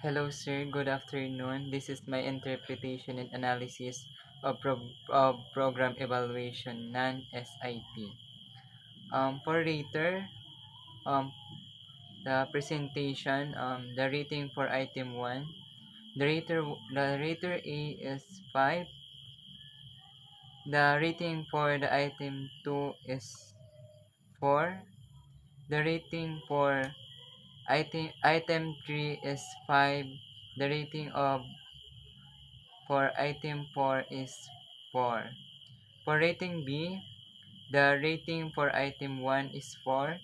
Hello, sir. Good afternoon. This is my interpretation and analysis of program evaluation non-SIP. For later, um, the presentation, the rating for item 1, the rater A is 5. The rating for the item 2 is 4. The rating for item 3 is 5. The rating of for item 4 is 4. For rating B, the rating for item 1 is 4.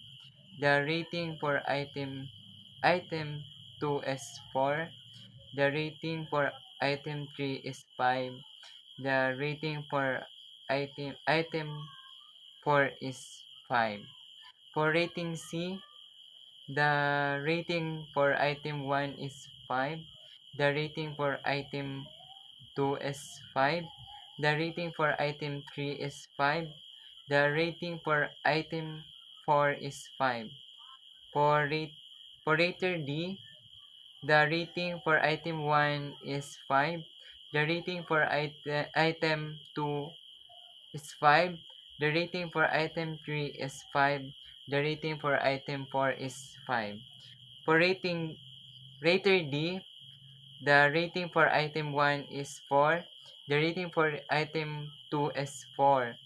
The rating for item 2 is 4. The rating for item 3 is 5. The rating for item 4 is 5. For rating C, the rating for item 1 is 5. The rating for item 2 is 5. The rating for item 3 is 5. The rating for item 4 is 5. For rater D, the rating for item 1 is 5. The rating for item 2 is 5. The rating for item 3 is 5. The rating for item 4 is 5. For rater D, the rating for item 1 is 4. The rating for item 2 is 4.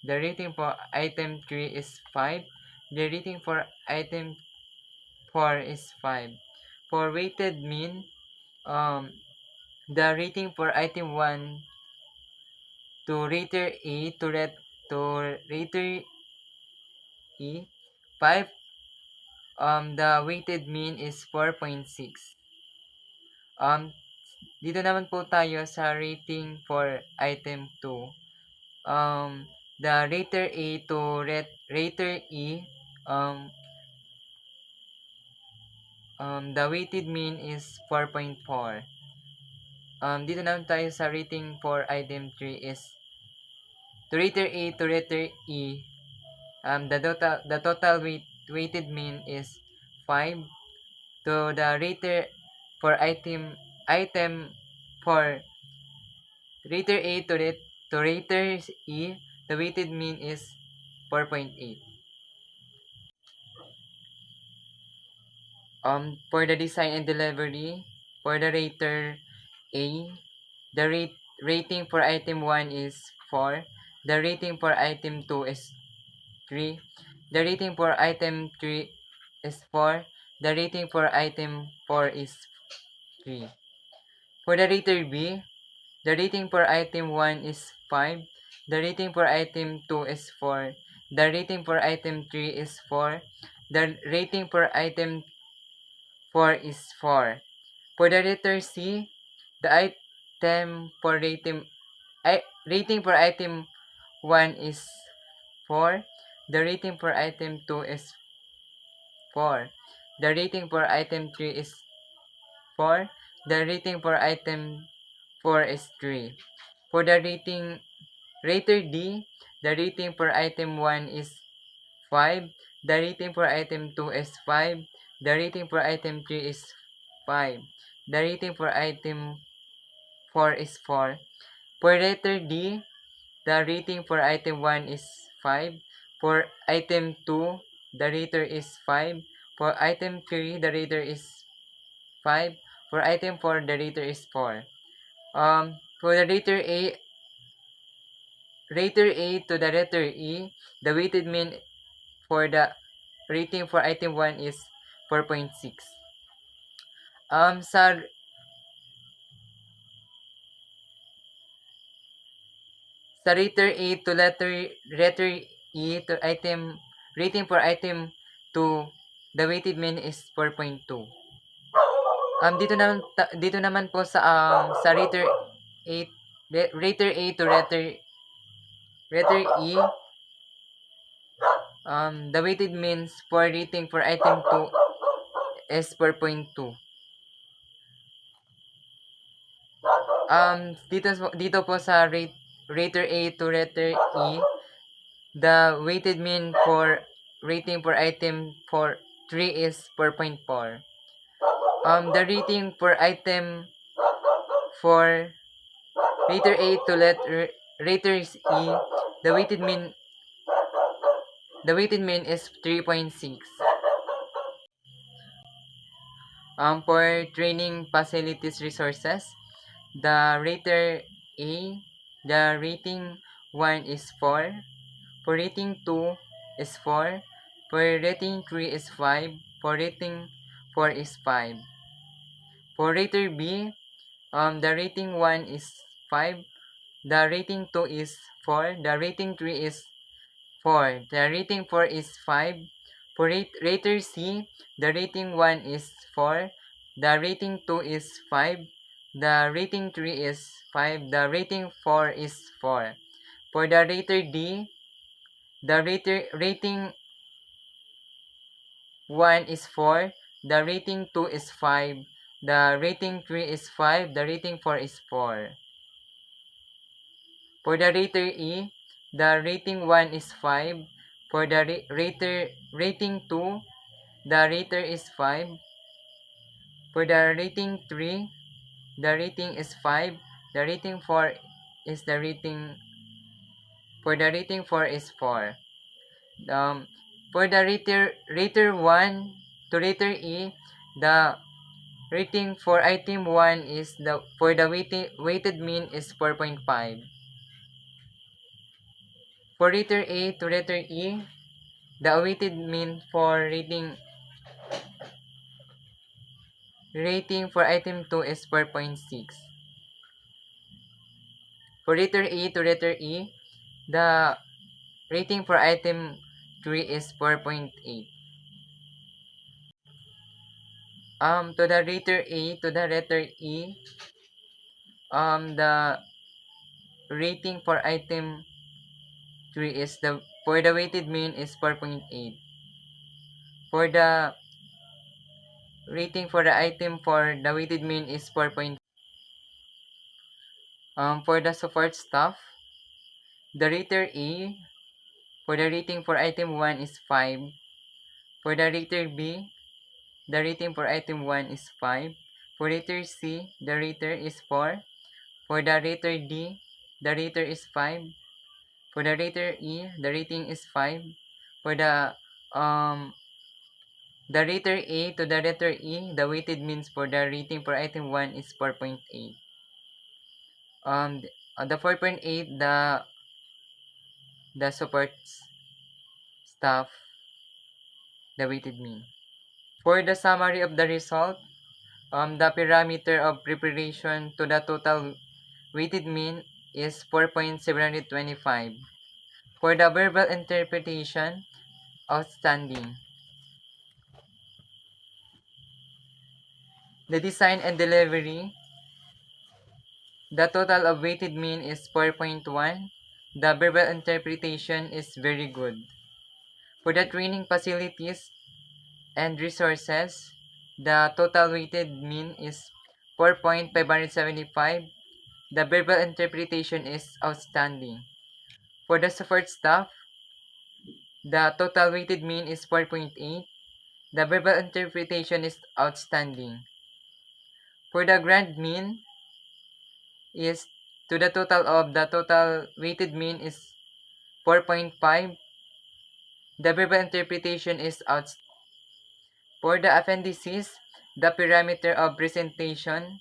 The rating for item 3 is 5. The rating for item 4 is 5. For weighted mean, the rating for item 1 to rater A to rater E 5. The weighted mean is 4.6. Dito naman po tayo sa rating for item 2. The rater A to rater E, the weighted mean is 4.4. Dito naman tayo sa rating for item 3 is to rater A to rater E. The total weighted mean is 5. To the rater for item for rater A to rater E, the weighted mean is 4.8. For the design and delivery, for the rater A, the rating for item 1 is 4. The rating for item 2 is 3. The rating for item 3 is 4. The rating for item 4 is 3. For the rater B, the rating for item 1 is 5. The rating for item 2 is 4. The rating for item 3 is 4. The rating for item 4 is 4. For the rater C, the rating for item 1 is 4. The rating for item 2 is 4. The rating for item 3 is 4. The rating for item 4 is 3. For the rater D, the rating for item 1 is 5. The rating for item 2 is 5. The rating for item 3 is 5. The rating for item 4 is 4. For rater D, the rating for item 1 is 5. For item 2, the rater is 5. For item 3, the rater is 5. For item 4, the rater is 4. For the rater A to the rater E, the weighted mean for the rating for item 1 is 4.6. Sa rater A to rater E to rating for item 2, the weighted mean is 4.2. Dito naman po sa rater A to rater E, the weighted means for rating for item 2 is 4.2. Dito po sa rater A to rater E, the weighted mean for rating for item 3 is 4.4. The rating for item for letter A to letters E, the weighted mean is 3.6. For training facilities resources, the rater A, the rating 1 is 4. For rating 2 is 4. For rating 3 is 5. For rating 4 is 5. For rater B, the rating 1 is 5. The rating 2 is 4. The rating 3 is 4. The rating 4 is 5. For rater C, the rating 1 is 4. The rating 2 is 5. The rating 3 is 5. The rating 4 is 4. For the rater D, the rating 1 is 4. The rating 2 is 5. The rating 3 is 5. The rating 4 is 4. For the rater E, the rating 1 is 5. For the rating 2, the rater is 5. For the rating 3, the rating is 5. The rating 4 is the rating for the rating 4 is 4. Um, for the rater 1 to rater E, the rating for item 1 is the for the weighted mean is 4.5. For rater A to rater E, the weighted mean for rating for item 2 is 4.6. For rater A to rater E, the rating for item 3 is 4.8. To the rater A to the rater E, the rating for item 3 is for the weighted mean is 4.8. For the rating for the item for the weighted mean is 4. For the support staff, the rater A for the rating for item 1 is 5. For the rater B, the rating for item 1 is 5. For rater C, the rater is 4. For the rater D, the rater is 5. For the rater E, the rating is 5. For the rater A to the rater E, the weighted means for the rating for item 1 is 4.8. The 4.8, the support staff, the weighted mean. For the summary of the result, the parameter of preparation to the total weighted mean is 4.725. For the verbal interpretation, outstanding. The design and delivery, the total of weighted mean is 4.1. The verbal interpretation is very good. For the training facilities and resources, the total weighted mean is 4.575. The verbal interpretation is outstanding. For the support staff, the total weighted mean is 4.8. The verbal interpretation is outstanding. For the grand mean is to the total of the total weighted mean is 4.5. The verbal interpretation is outstanding. For the appendices, the parameter of preparation.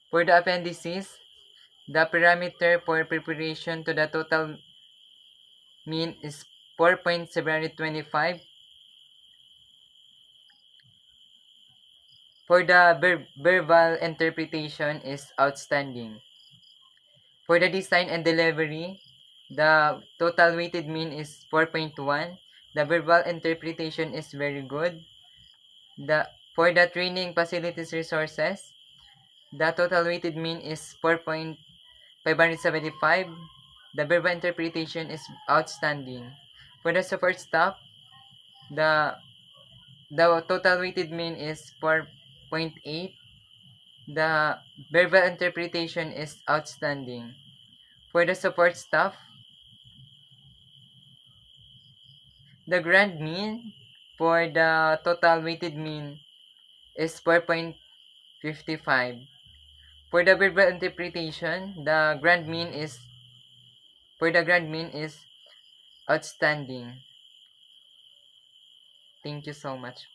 For the appendices, the parameter for preparation to the total mean is 4.725. For the verbal interpretation is outstanding. For the design and delivery, the total weighted mean is 4.1. The verbal interpretation is very good. For the training facilities resources, the total weighted mean is 4.575. The verbal interpretation is outstanding. For the support staff, the total weighted mean is 4.8. The verbal interpretation is outstanding. For the support staff, The grand mean for the total weighted mean is 4.55. For the verbal interpretation, the grand mean is outstanding. Thank you so much.